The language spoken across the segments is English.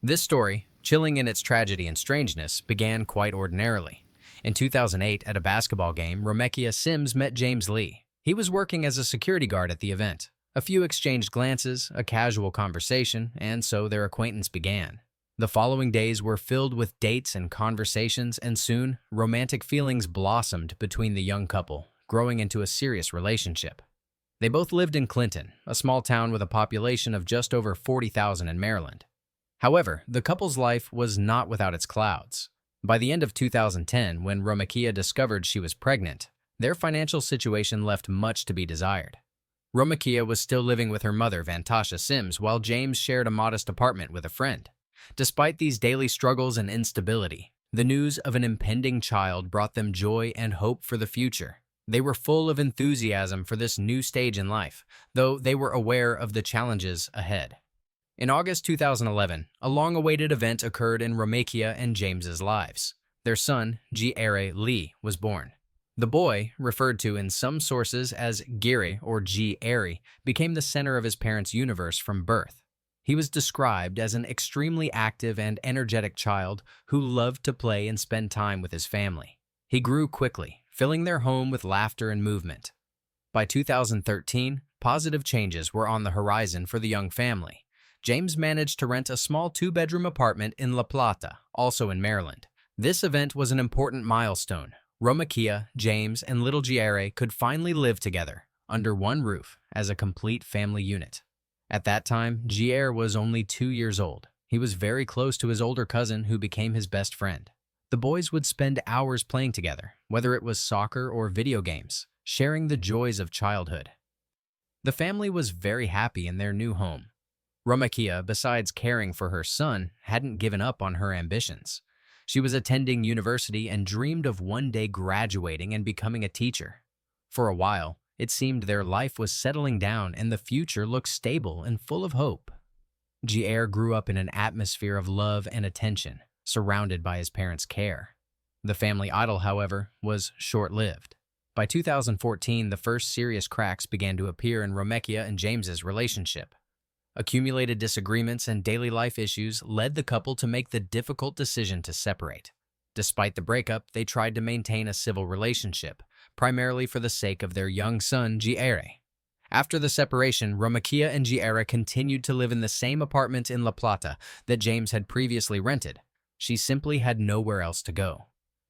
This story, chilling in its tragedy and strangeness, began quite ordinarily. In 2008, at a basketball game, Romekia Sims met James Lee. He was working as a security guard at the event. A few exchanged glances, a casual conversation, and so their acquaintance began. The following days were filled with dates and conversations, and soon, romantic feelings blossomed between the young couple, growing into a serious relationship. They both lived in Clinton, a small town with a population of just over 40,000 in Maryland. However, the couple's life was not without its clouds. By the end of 2010, when Romekia discovered she was pregnant, their financial situation left much to be desired. Romekia was still living with her mother, Vantasha Sims, while James shared a modest apartment with a friend. Despite these daily struggles and instability, the news of an impending child brought them joy and hope for the future. They were full of enthusiasm for this new stage in life, though they were aware of the challenges ahead. In August 2011, a long-awaited event occurred in Romekia and James's lives. Their son, G. Lee, was born. The boy, referred to in some sources as Giri or G. became the center of his parents' universe from birth. He was described as an extremely active and energetic child who loved to play and spend time with his family. He grew quickly, filling their home with laughter and movement. By 2013, positive changes were on the horizon for the young family. James managed to rent a small two-bedroom apartment in La Plata, also in Maryland. This event was an important milestone. Romekia, James, and little Giere could finally live together, under one roof, as a complete family unit. At that time, Giere was only 2 years old. He was very close to his older cousin, who became his best friend. The boys would spend hours playing together, whether it was soccer or video games, sharing the joys of childhood. The family was very happy in their new home. Romekia, besides caring for her son, hadn't given up on her ambitions. She was attending university and dreamed of one day graduating and becoming a teacher. For a while, it seemed their life was settling down and the future looked stable and full of hope. Giere grew up in an atmosphere of love and attention, surrounded by his parents' care. The family idyll, however, was short-lived. By 2014, the first serious cracks began to appear in Romekia and James's relationship. Accumulated disagreements and daily life issues led the couple to make the difficult decision to separate. Despite the breakup, they tried to maintain a civil relationship, primarily for the sake of their young son, Giere. After the separation, Romekia and Giere continued to live in the same apartment in La Plata that James had previously rented. She simply had nowhere else to go.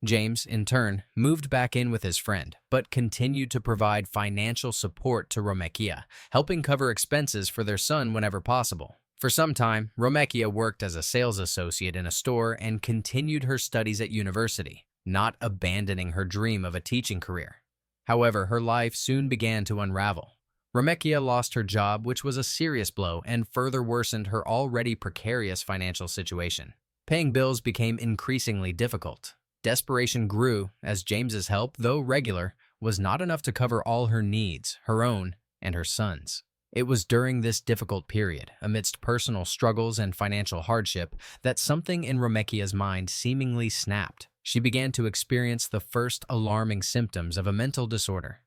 James, in turn, moved back in with his friend, but continued to provide financial support to Romekia, helping cover expenses for their son whenever possible. For some time, Romekia worked as a sales associate in a store and continued her studies at university, not abandoning her dream of a teaching career. However, her life soon began to unravel. Romekia lost her job, which was a serious blow and further worsened her already precarious financial situation. Paying bills became increasingly difficult. Desperation grew as James's help, though regular, was not enough to cover all her needs, her own and her son's. It was during this difficult period, amidst personal struggles and financial hardship, that something in Romekia's mind seemingly snapped. She began to experience the first alarming symptoms of a mental disorder.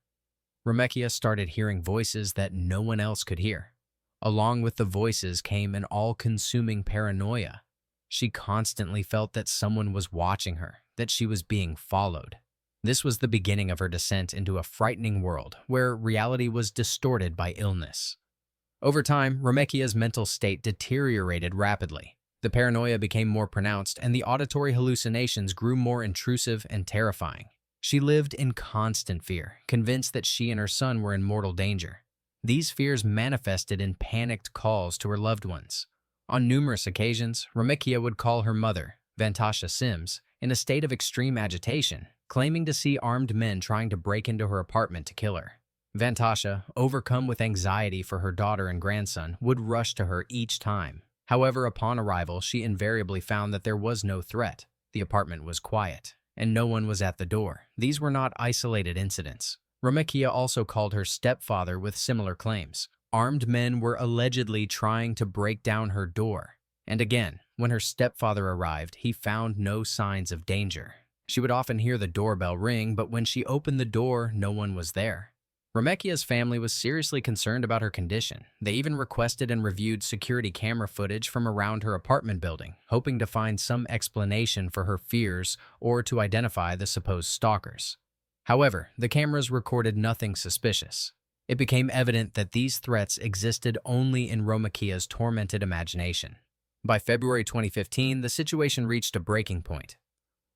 Romekia started hearing voices that no one else could hear. Along with the voices came an all-consuming paranoia. She constantly felt that someone was watching her, that she was being followed. This was the beginning of her descent into a frightening world where reality was distorted by illness. Over time, Romekia's mental state deteriorated rapidly. The paranoia became more pronounced and the auditory hallucinations grew more intrusive and terrifying. She lived in constant fear, convinced that she and her son were in mortal danger. These fears manifested in panicked calls to her loved ones. On numerous occasions, Romekia would call her mother, Vantasha Sims, in a state of extreme agitation, claiming to see armed men trying to break into her apartment to kill her. Vantasha, overcome with anxiety for her daughter and grandson, would rush to her each time. However, upon arrival, she invariably found that there was no threat. The apartment was quiet, and no one was at the door. These were not isolated incidents. Romekia also called her stepfather with similar claims. Armed men were allegedly trying to break down her door. And again, when her stepfather arrived, he found no signs of danger. She would often hear the doorbell ring, but when she opened the door, no one was there. Remekia's family was seriously concerned about her condition. They even requested and reviewed security camera footage from around her apartment building, hoping to find some explanation for her fears or to identify the supposed stalkers. However, the cameras recorded nothing suspicious. It became evident that these threats existed only in Remekia's tormented imagination. By February 2015, the situation reached a breaking point.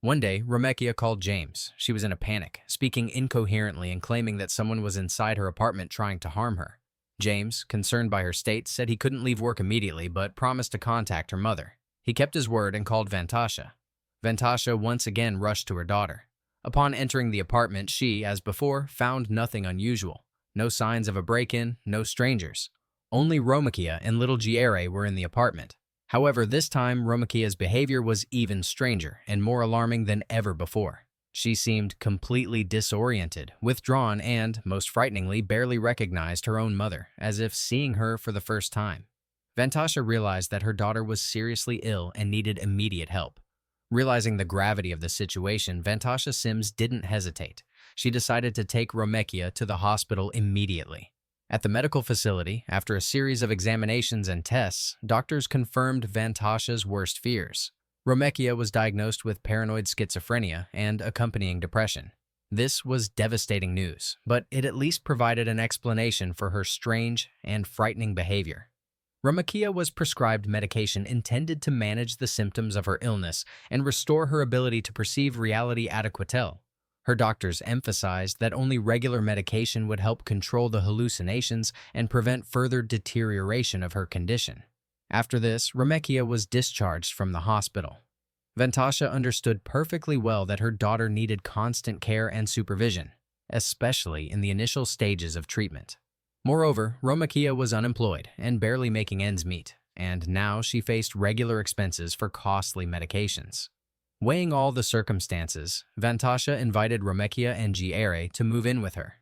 One day, Remekia called James. She was in a panic, speaking incoherently and claiming that someone was inside her apartment trying to harm her. James, concerned by her state, said he couldn't leave work immediately but promised to contact her mother. He kept his word and called Vantasha. Vantasha once again rushed to her daughter. Upon entering the apartment, she, as before, found nothing unusual. No signs of a break-in, no strangers. Only Remekia and little Giere were in the apartment. However, this time, Remekia's behavior was even stranger and more alarming than ever before. She seemed completely disoriented, withdrawn, and, most frighteningly, barely recognized her own mother, as if seeing her for the first time. Vantasha realized that her daughter was seriously ill and needed immediate help. Realizing the gravity of the situation, Vantasha Sims didn't hesitate. She decided to take Remekia to the hospital immediately. At the medical facility, after a series of examinations and tests, doctors confirmed Vantasha's worst fears. Remekia was diagnosed with paranoid schizophrenia and accompanying depression. This was devastating news, but it at least provided an explanation for her strange and frightening behavior. Remekia was prescribed medication intended to manage the symptoms of her illness and restore her ability to perceive reality adequately. Her doctors emphasized that only regular medication would help control the hallucinations and prevent further deterioration of her condition. After this, Remekia was discharged from the hospital. Vantasha understood perfectly well that her daughter needed constant care and supervision, especially in the initial stages of treatment. Moreover, Remekia was unemployed and barely making ends meet, and now she faced regular expenses for costly medications. Weighing all the circumstances, Vantasha invited Remekia and Giere to move in with her.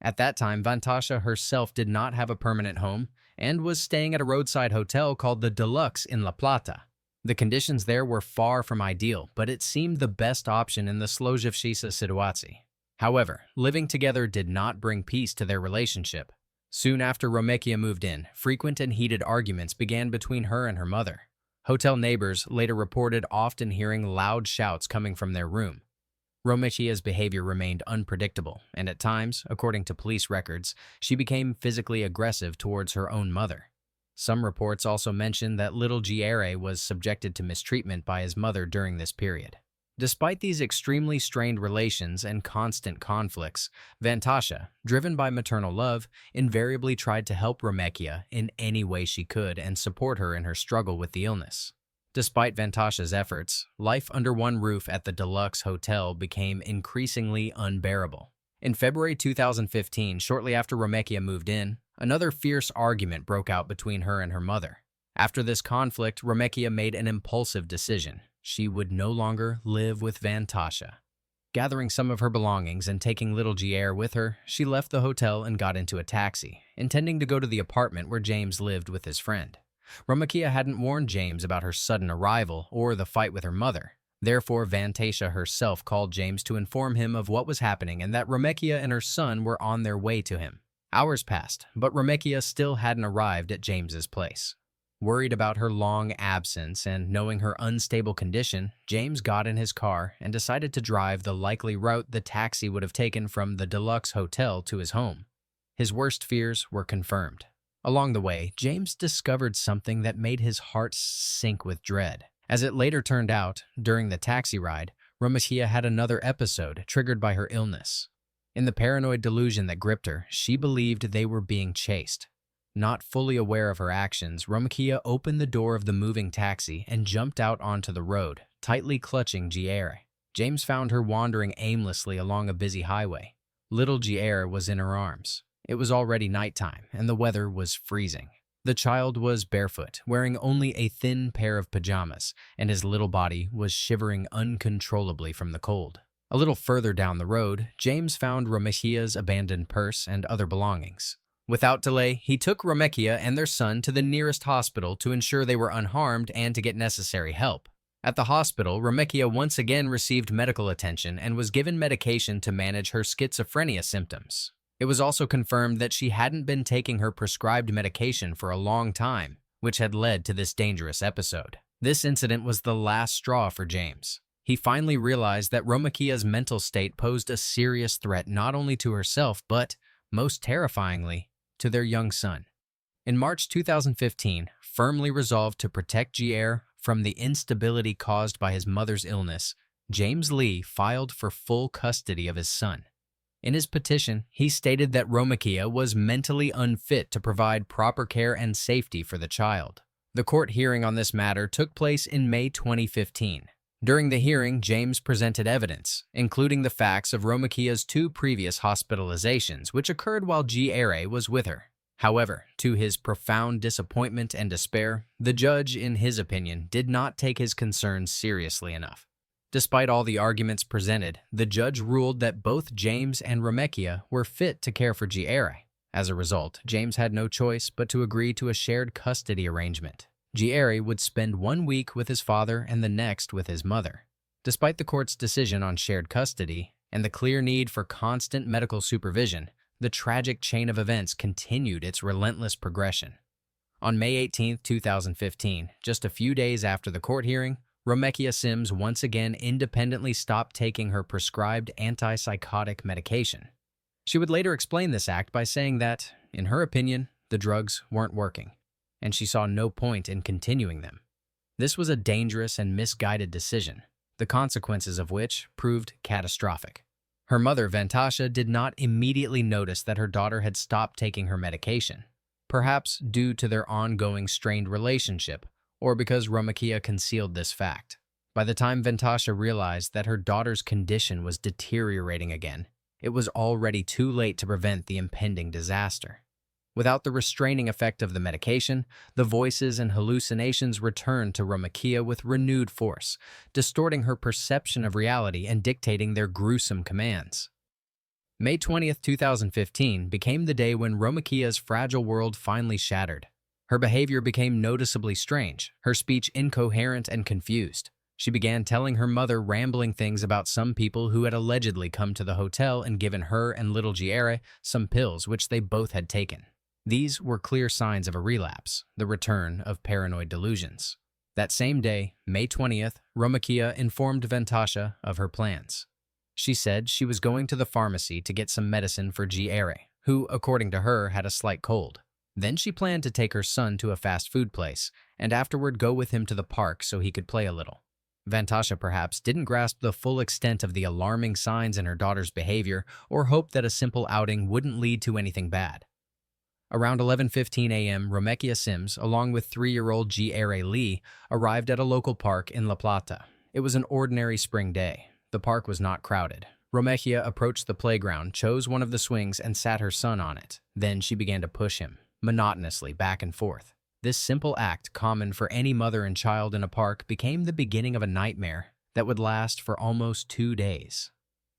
At that time, Vantasha herself did not have a permanent home and was staying at a roadside hotel called the Deluxe in La Plata. The conditions there were far from ideal, but it seemed the best option in the złożona sytuacji. However, living together did not bring peace to their relationship. Soon after Remekia moved in, frequent and heated arguments began between her and her mother. Hotel neighbors later reported often hearing loud shouts coming from their room. Remekia's behavior remained unpredictable, and at times, according to police records, she became physically aggressive towards her own mother. Some reports also mention that little Giere was subjected to mistreatment by his mother during this period. Despite these extremely strained relations and constant conflicts, Vantasha, driven by maternal love, invariably tried to help Remekia in any way she could and support her in her struggle with the illness. Despite Vantasha's efforts, life under one roof at the Deluxe Hotel became increasingly unbearable. In February 2015, shortly after Remekia moved in, another fierce argument broke out between her and her mother. After this conflict, Remekia made an impulsive decision. She would no longer live with Vantasha. Gathering some of her belongings and taking little Giere with her, she left the hotel and got into a taxi, intending to go to the apartment where James lived with his friend. Remekia hadn't warned James about her sudden arrival or the fight with her mother. Therefore, Vantasha herself called James to inform him of what was happening and that Remekia and her son were on their way to him. Hours passed, but Remekia still hadn't arrived at James's place. Worried about her long absence and knowing her unstable condition, James got in his car and decided to drive the likely route the taxi would have taken from the Deluxe Hotel to his home. His worst fears were confirmed. Along the way, James discovered something that made his heart sink with dread. As it later turned out, during the taxi ride, Remekia had another episode triggered by her illness. In the paranoid delusion that gripped her, she believed they were being chased. Not fully aware of her actions, Remekia opened the door of the moving taxi and jumped out onto the road, tightly clutching Giere. James found her wandering aimlessly along a busy highway. Little Giere was in her arms. It was already nighttime, and the weather was freezing. The child was barefoot, wearing only a thin pair of pajamas, and his little body was shivering uncontrollably from the cold. A little further down the road, James found Remekia's abandoned purse and other belongings. Without delay, he took Remekia and their son to the nearest hospital to ensure they were unharmed and to get necessary help. At the hospital, Remekia once again received medical attention and was given medication to manage her schizophrenia symptoms. It was also confirmed that she hadn't been taking her prescribed medication for a long time, which had led to this dangerous episode. This incident was the last straw for James. He finally realized that Romakia's mental state posed a serious threat not only to herself, but, most terrifyingly, to their young son. In March 2015, firmly resolved to protect Jair from the instability caused by his mother's illness, James Lee filed for full custody of his son. In his petition, he stated that Romakia was mentally unfit to provide proper care and safety for the child. The court hearing on this matter took place in May 2015. During the hearing, James presented evidence, including the facts of Romakia's 2 previous hospitalizations, which occurred while Jair was with her. However, to his profound disappointment and despair, the judge, in his opinion, did not take his concerns seriously enough. Despite all the arguments presented, the judge ruled that both James and Romakia were fit to care for Jair. As a result, James had no choice but to agree to a shared custody arrangement. Jair would spend 1 week with his father and the next with his mother. Despite the court's decision on shared custody and the clear need for constant medical supervision, the tragic chain of events continued its relentless progression. On May 18, 2015, just a few days after the court hearing, Romakia Sims once again independently stopped taking her prescribed antipsychotic medication. She would later explain this act by saying that, in her opinion, the drugs weren't working, and she saw no point in continuing them. This was a dangerous and misguided decision, the consequences of which proved catastrophic. Her mother, Vantasha, did not immediately notice that her daughter had stopped taking her medication, perhaps due to their ongoing strained relationship, or because Romakia concealed this fact. By the time Vantasha realized that her daughter's condition was deteriorating again, it was already too late to prevent the impending disaster. Without the restraining effect of the medication, the voices and hallucinations returned to Romakia with renewed force, distorting her perception of reality and dictating their gruesome commands. May 20, 2015 became the day when Romakia's fragile world finally shattered. Her behavior became noticeably strange, her speech incoherent and confused. She began telling her mother rambling things about some people who had allegedly come to the hotel and given her and little Jair some pills which they both had taken. These were clear signs of a relapse, the return of paranoid delusions. That same day, May 20th, Romakia informed Vantasha of her plans. She said she was going to the pharmacy to get some medicine for Jair, who, according to her, had a slight cold. Then she planned to take her son to a fast food place, and afterward go with him to the park so he could play a little. Vantasha perhaps didn't grasp the full extent of the alarming signs in her daughter's behavior or hoped that a simple outing wouldn't lead to anything bad. Around 11:15 a.m., Romakia Sims, along with 3-year-old Jair Lee, arrived at a local park in La Plata. It was an ordinary spring day. The park was not crowded. Romakia approached the playground, chose one of the swings, and sat her son on it. Then she began to push him, monotonously back and forth. This simple act, common for any mother and child in a park, became the beginning of a nightmare that would last for almost 2 days.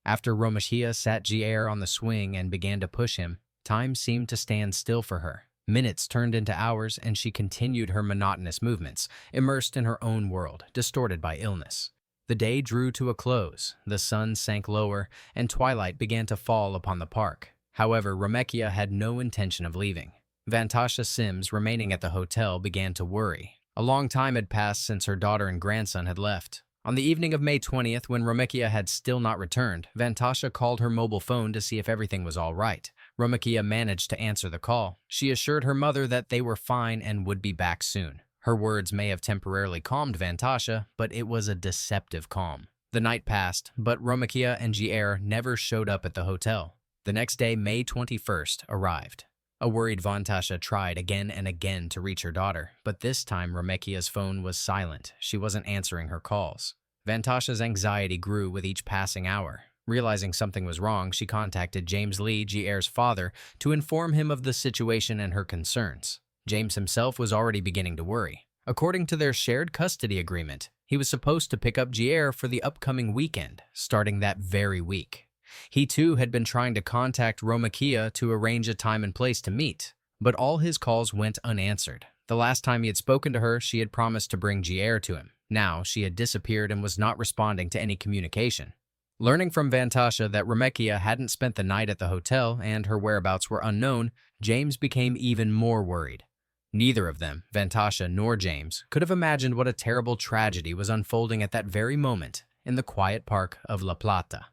After Romakia sat Jair on the swing and began to push him, time seemed to stand still for her. Minutes turned into hours, and she continued her monotonous movements, immersed in her own world, distorted by illness. The day drew to a close, the sun sank lower, and twilight began to fall upon the park. However, Romakia had no intention of leaving. Vantasha Sims, remaining at the hotel, began to worry. A long time had passed since her daughter and grandson had left. On the evening of May 20th, when Romakia had still not returned, Vantasha called her mobile phone to see if everything was all right. Romakia managed to answer the call. She assured her mother that they were fine and would be back soon. Her words may have temporarily calmed Vantasha, but it was a deceptive calm. The night passed, but Romakia and Jair never showed up at the hotel. The next day, May 21st, arrived. A worried Vantasha tried again and again to reach her daughter, but this time Romakia's phone was silent. She wasn't answering her calls. Vantasha's anxiety grew with each passing hour. Realizing something was wrong, she contacted James Lee, Jair's father, to inform him of the situation and her concerns. James himself was already beginning to worry. According to their shared custody agreement, he was supposed to pick up Jair for the upcoming weekend, starting that very week. He too had been trying to contact Romakia to arrange a time and place to meet, but all his calls went unanswered. The last time he had spoken to her, she had promised to bring Jair to him. Now, she had disappeared and was not responding to any communication. Learning from Vantasha that Remekia hadn't spent the night at the hotel and her whereabouts were unknown, James became even more worried. Neither of them, Vantasha nor James, could have imagined what a terrible tragedy was unfolding at that very moment in the quiet park of La Plata.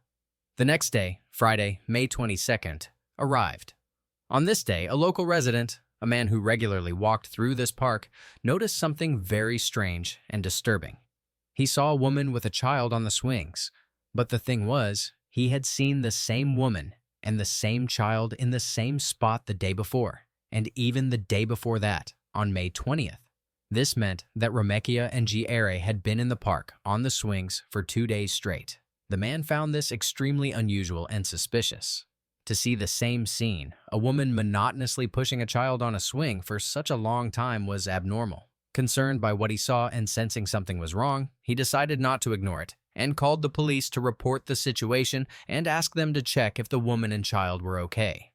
The next day, Friday, May 22nd, arrived. On this day, a local resident, a man who regularly walked through this park, noticed something very strange and disturbing. He saw a woman with a child on the swings, but the thing was, he had seen the same woman and the same child in the same spot the day before, and even the day before that, on May 20th. This meant that Remekia and Giere had been in the park on the swings for 2 days straight. The man found this extremely unusual and suspicious. To see the same scene, a woman monotonously pushing a child on a swing for such a long time, was abnormal. Concerned by what he saw and sensing something was wrong, he decided not to ignore it and called the police to report the situation and ask them to check if the woman and child were okay.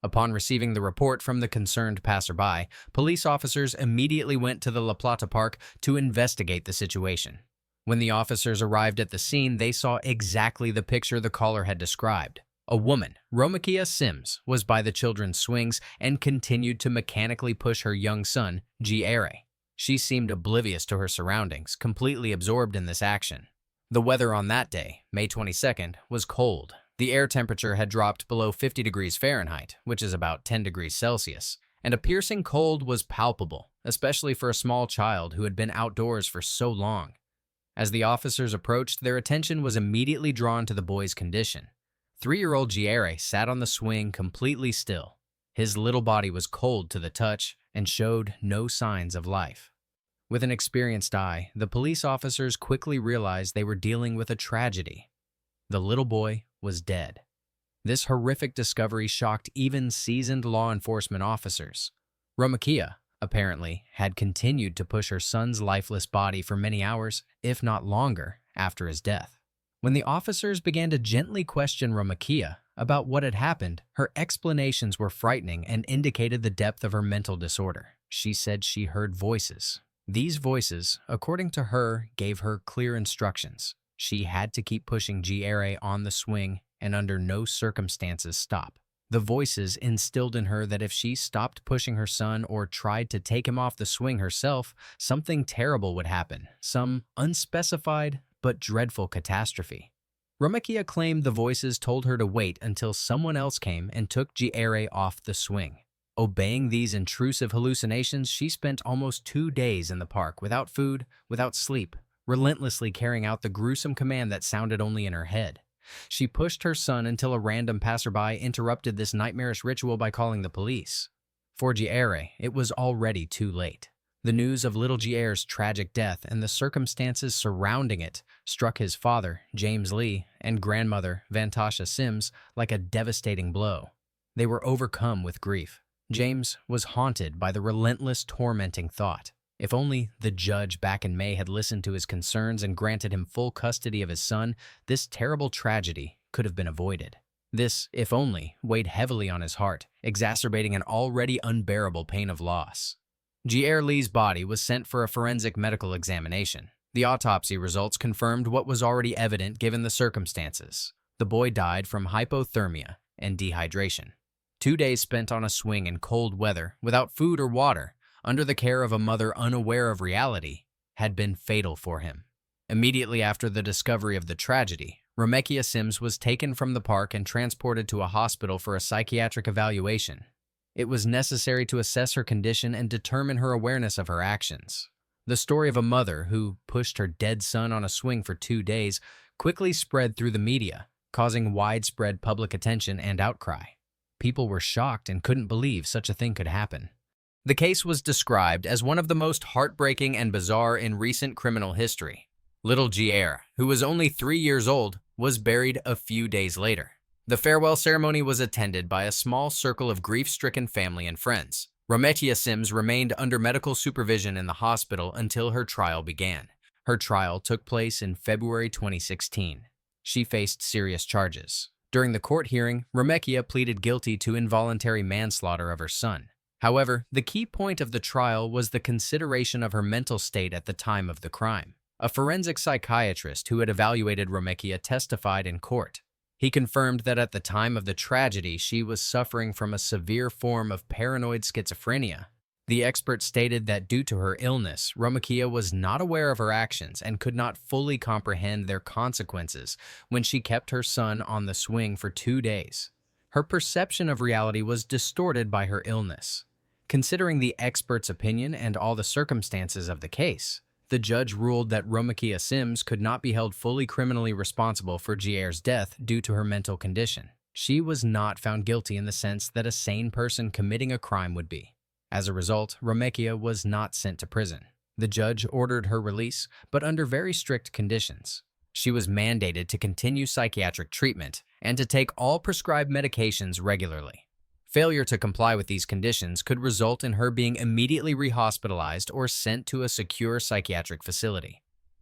Upon receiving the report from the concerned passerby, police officers immediately went to the La Plata Park to investigate the situation. When the officers arrived at the scene, they saw exactly the picture the caller had described. A woman, Remekia Sims, was by the children's swings and continued to mechanically push her young son, Giere. She seemed oblivious to her surroundings, completely absorbed in this action. The weather on that day, May 22nd, was cold. The air temperature had dropped below 50 degrees Fahrenheit, which is about 10 degrees Celsius, and a piercing cold was palpable, especially for a small child who had been outdoors for so long. As the officers approached, their attention was immediately drawn to the boy's condition. 3-year-old Giere sat on the swing completely still. His little body was cold to the touch and showed no signs of life. With an experienced eye, the police officers quickly realized they were dealing with a tragedy. The little boy was dead. This horrific discovery shocked even seasoned law enforcement officers. Remekia, apparently, had continued to push her son's lifeless body for many hours, if not longer, after his death. When the officers began to gently question Remekia about what had happened, her explanations were frightening and indicated the depth of her mental disorder. She said she heard voices. These voices, according to her, gave her clear instructions. She had to keep pushing Giere on the swing and under no circumstances stop. The voices instilled in her that if she stopped pushing her son or tried to take him off the swing herself, something terrible would happen, some unspecified but dreadful catastrophe. Remekia claimed the voices told her to wait until someone else came and took Giere off the swing. Obeying these intrusive hallucinations, she spent almost 2 days in the park without food, without sleep, relentlessly carrying out the gruesome command that sounded only in her head. She pushed her son until a random passerby interrupted this nightmarish ritual by calling the police. For Giere, it was already too late. The news of little Giere's tragic death and the circumstances surrounding it struck his father, James Lee, and grandmother, Vantasha Sims, like a devastating blow. They were overcome with grief. James was haunted by the relentless, tormenting thought. If only the judge back in May had listened to his concerns and granted him full custody of his son, this terrible tragedy could have been avoided. This, if only, weighed heavily on his heart, exacerbating an already unbearable pain of loss. Giere Lee's body was sent for a forensic medical examination. The autopsy results confirmed what was already evident given the circumstances. The boy died from hypothermia and dehydration. 2 days spent on a swing in cold weather, without food or water, under the care of a mother unaware of reality, had been fatal for him. Immediately after the discovery of the tragedy, Remekia Sims was taken from the park and transported to a hospital for a psychiatric evaluation. It was necessary to assess her condition and determine her awareness of her actions. The story of a mother who pushed her dead son on a swing for 2 days quickly spread through the media, causing widespread public attention and outcry. People were shocked and couldn't believe such a thing could happen. The case was described as one of the most heartbreaking and bizarre in recent criminal history. Little Giere, who was only 3 years old, was buried a few days later. The farewell ceremony was attended by a small circle of grief-stricken family and friends. Remekia Sims remained under medical supervision in the hospital until her trial began. Her trial took place in February 2016. She faced serious charges. During the court hearing, Remekia pleaded guilty to involuntary manslaughter of her son. However, the key point of the trial was the consideration of her mental state at the time of the crime. A forensic psychiatrist who had evaluated Romekia testified in court. He confirmed that at the time of the tragedy, she was suffering from a severe form of paranoid schizophrenia. The expert stated that due to her illness, Romekia was not aware of her actions and could not fully comprehend their consequences when she kept her son on the swing for 2 days. Her perception of reality was distorted by her illness. Considering the expert's opinion and all the circumstances of the case, the judge ruled that Romekia Sims could not be held fully criminally responsible for Jier's death due to her mental condition. She was not found guilty in the sense that a sane person committing a crime would be. As a result, Romekia was not sent to prison. The judge ordered her release, but under very strict conditions. She was mandated to continue psychiatric treatment and to take all prescribed medications regularly. Failure to comply with these conditions could result in her being immediately rehospitalized or sent to a secure psychiatric facility.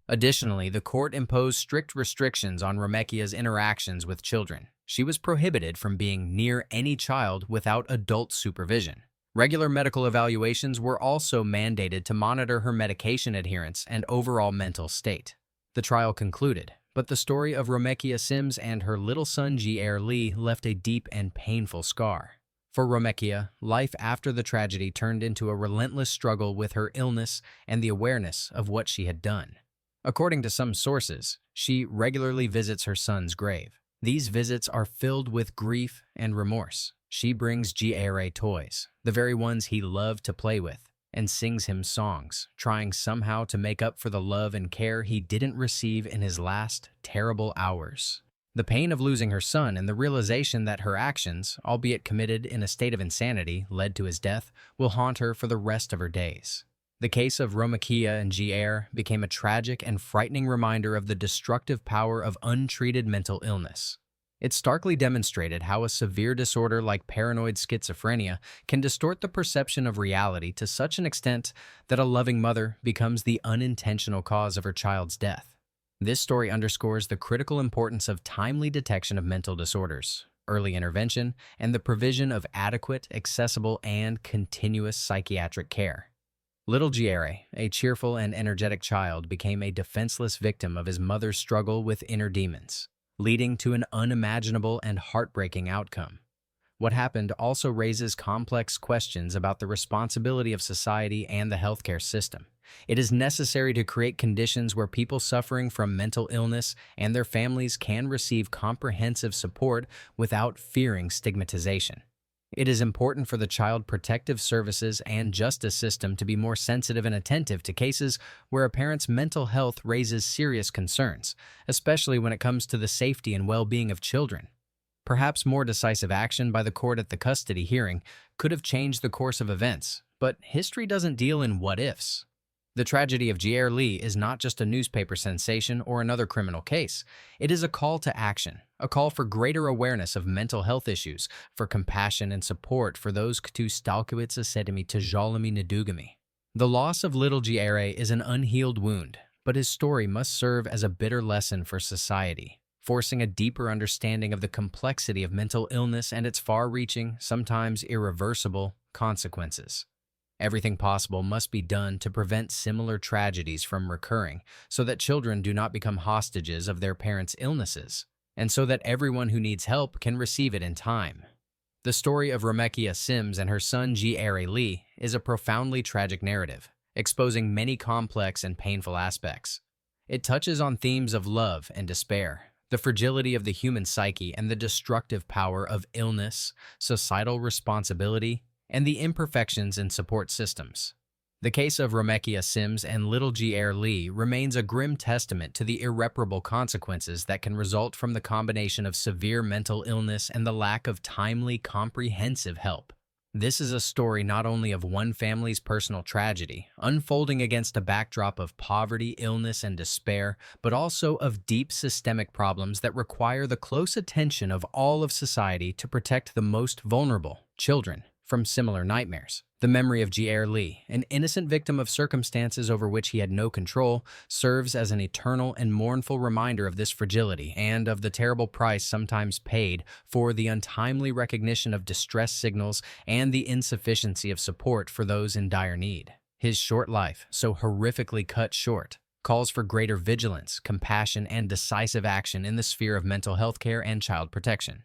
Additionally, the court imposed strict restrictions on Romekia's interactions with children. She was prohibited from being near any child without adult supervision. Regular medical evaluations were also mandated to monitor her medication adherence and overall mental state. The trial concluded, but the story of Romekia Sims and her little son Jier Lee left a deep and painful scar. For Romekia, life after the tragedy turned into a relentless struggle with her illness and the awareness of what she had done. According to some sources, she regularly visits her son's grave. These visits are filled with grief and remorse. She brings Jier toys, the very ones he loved to play with, and sings him songs, trying somehow to make up for the love and care he didn't receive in his last terrible hours. The pain of losing her son and the realization that her actions, albeit committed in a state of insanity, led to his death, will haunt her for the rest of her days. The case of Romekia and Jier became a tragic and frightening reminder of the destructive power of untreated mental illness. It starkly demonstrated how a severe disorder like paranoid schizophrenia can distort the perception of reality to such an extent that a loving mother becomes the unintentional cause of her child's death. This story underscores the critical importance of timely detection of mental disorders, early intervention, and the provision of adequate, accessible, and continuous psychiatric care. Little Jier, a cheerful and energetic child, became a defenseless victim of his mother's struggle with inner demons, leading to an unimaginable and heartbreaking outcome. What happened also raises complex questions about the responsibility of society and the healthcare system. It is necessary to create conditions where people suffering from mental illness and their families can receive comprehensive support without fearing stigmatization. It is important for the Child Protective Services and justice system to be more sensitive and attentive to cases where a parent's mental health raises serious concerns, especially when it comes to the safety and well-being of children. Perhaps more decisive action by the court at the custody hearing could have changed the course of events, but history doesn't deal in what-ifs. The tragedy of Jier Lee is not just a newspaper sensation or another criminal case. It is a call to action, a call for greater awareness of mental health issues, for compassion and support for those kto stalkuitsa sedimi tjalami nadugami. The loss of little Jier is an unhealed wound, but his story must serve as a bitter lesson for society, forcing a deeper understanding of the complexity of mental illness and its far-reaching, sometimes irreversible, consequences. Everything possible must be done to prevent similar tragedies from recurring so that children do not become hostages of their parents' illnesses, and so that everyone who needs help can receive it in time. The story of Romekia Sims and her son Jier Lee is a profoundly tragic narrative, exposing many complex and painful aspects. It touches on themes of love and despair, the fragility of the human psyche and the destructive power of illness, societal responsibility, and the imperfections in support systems. The case of Romekia Sims and little Jier Lee remains a grim testament to the irreparable consequences that can result from the combination of severe mental illness and the lack of timely, comprehensive help. This is a story not only of one family's personal tragedy, unfolding against a backdrop of poverty, illness, and despair, but also of deep systemic problems that require the close attention of all of society to protect the most vulnerable, children, from similar nightmares. The memory of Jier Lee, an innocent victim of circumstances over which he had no control, serves as an eternal and mournful reminder of this fragility and of the terrible price sometimes paid for the untimely recognition of distress signals and the insufficiency of support for those in dire need. His short life, so horrifically cut short, calls for greater vigilance, compassion, and decisive action in the sphere of mental health care and child protection.